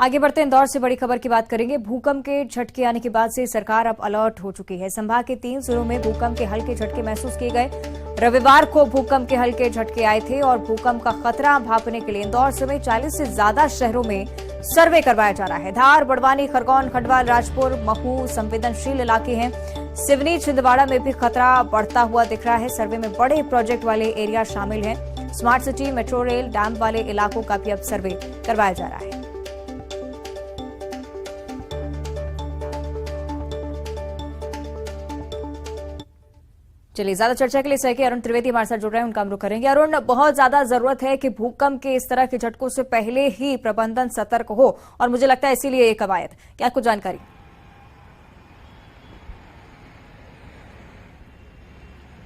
आगे बढ़ते हैं, इंदौर से बड़ी खबर की बात करेंगे। भूकंप के झटके आने के बाद से सरकार अब अलर्ट हो चुकी है। संभाग के 3 जिलों में भूकंप के हल्के झटके महसूस किए गए। रविवार को भूकंप के हल्के झटके आए थे और भूकंप का खतरा भांपने के लिए इंदौर समेत 40 से ज्यादा शहरों में सर्वे करवाया जा रहा है। धार, बड़वानी, खरगोन, खंडवा, राजपुर, महू संवेदनशील इलाके हैं। सिवनी, छिंदवाड़ा में भी खतरा बढ़ता हुआ दिख रहा है। सर्वे में बड़े प्रोजेक्ट वाले एरिया शामिल हैं। Smart city, metro rail, dam वाले इलाकों का भी अब सर्वे करवाया जा रहा है। चलिए, ज्यादा चर्चा के लिए सहयोगी अरुण त्रिवेदी हमारे साथ जुड़ रहे हैं, उनका हम रुख करेंगे। अरुण, बहुत ज्यादा जरूरत है कि भूकंप के इस तरह के झटकों से पहले ही प्रबंधन सतर्क हो और मुझे लगता है इसीलिए ये कवायद। क्या कुछ जानकारी?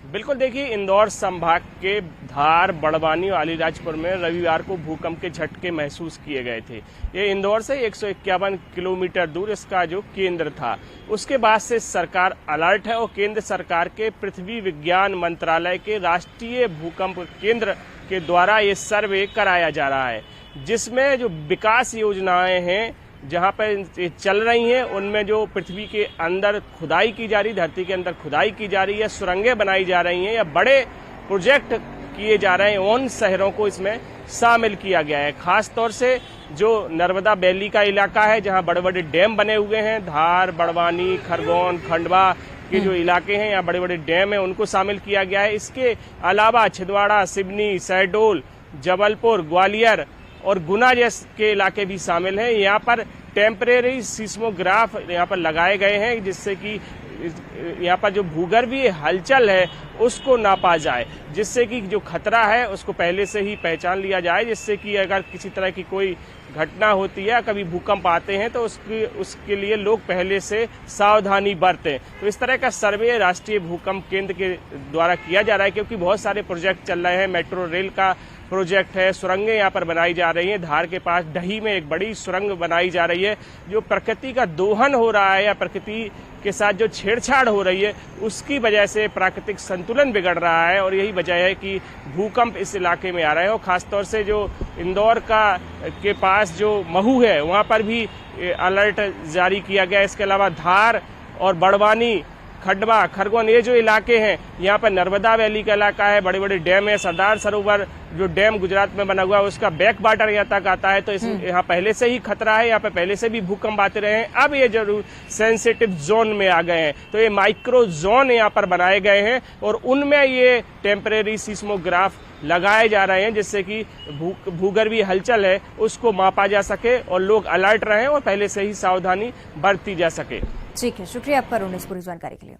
बिल्कुल, देखिए, इंदौर संभाग के धार, बड़वानी और अलीराजपुर में रविवार को भूकंप के झटके महसूस किए गए थे। ये इंदौर से 151 किलोमीटर दूर इसका जो केंद्र था। उसके बाद से सरकार अलर्ट है और केंद्र सरकार के पृथ्वी विज्ञान मंत्रालय के राष्ट्रीय भूकंप केंद्र के द्वारा ये सर्वे कराया जा रहा है, जिसमें जो विकास योजनाएं हैं जहां पर चल रही हैं उनमें जो पृथ्वी के अंदर खुदाई की जा रही, धरती के अंदर खुदाई की जा रही है, सुरंगें बनाई जा रही हैं या बड़े प्रोजेक्ट किए जा रहे हैं, उन शहरों को इसमें शामिल किया गया है। खास तौर से जो नर्मदा वैली का इलाका है जहां बड़े बड़े डैम बने हुए हैं, धार, बड़वानी, खरगोन, खंडवा के जो इलाके हैं यहाँ बड़े बड़े डैम हैं, उनको शामिल किया गया है। इसके अलावा छिंदवाड़ा, सिवनी, शहडोल, जबलपुर, ग्वालियर और गुना जैसे के इलाके भी शामिल हैं। यहाँ पर टेम्परेरी सीस्मोग्राफ यहाँ पर लगाए गए हैं, जिससे कि यहाँ पर जो भूगर्भीय हलचल है उसको नापा जाए, जिससे कि जो खतरा है उसको पहले से ही पहचान लिया जाए, जिससे कि अगर किसी तरह की कोई घटना होती है, कभी भूकंप आते हैं तो उसके लिए लोग पहले से सावधानी बरतें। तो इस तरह का सर्वे राष्ट्रीय भूकंप केंद्र के द्वारा किया जा रहा है, क्योंकि बहुत सारे प्रोजेक्ट चल रहे हैं। मेट्रो रेल का प्रोजेक्ट है, सुरंगें यहाँ पर बनाई जा रही हैं। धार के पास डही में एक बड़ी सुरंग बनाई जा रही है। जो प्रकृति का दोहन हो रहा है या प्रकृति के साथ जो छेड़छाड़ हो रही है उसकी वजह से प्राकृतिक संतुलन बिगड़ रहा है और यही वजह है कि भूकंप इस इलाके में आ रहे हैं। और खासतौर से जो इंदौर के पास जो महू है वहाँ पर भी अलर्ट जारी किया गया है। इसके अलावा धार और बड़वानी, खंडवा, खरगोन, ये जो इलाके हैं यहाँ पर नर्मदा वैली का इलाका है, बड़े बड़े डैम है। सरदार सरोवर जो डैम गुजरात में बना हुआ है उसका बैक वाटर यहाँ तक आता है, तो यहाँ पहले से ही खतरा है। यहाँ पे पहले से भी भूकंप आते रहे हैं। अब ये जरूर सेंसिटिव जोन में आ गए हैं, तो ये माइक्रो जोन यहाँ पर बनाए गए हैं और उनमें ये टेम्परेरी सीस्मोग्राफ लगाए जा रहे हैं, जिससे कि भूगर्भीय हलचल है उसको मापा जा सके और लोग अलर्ट रहें और पहले से ही सावधानी बरती जा सके। ठीक है, शुक्रिया आपका अरुण इस पूरी जानकारी के लिए।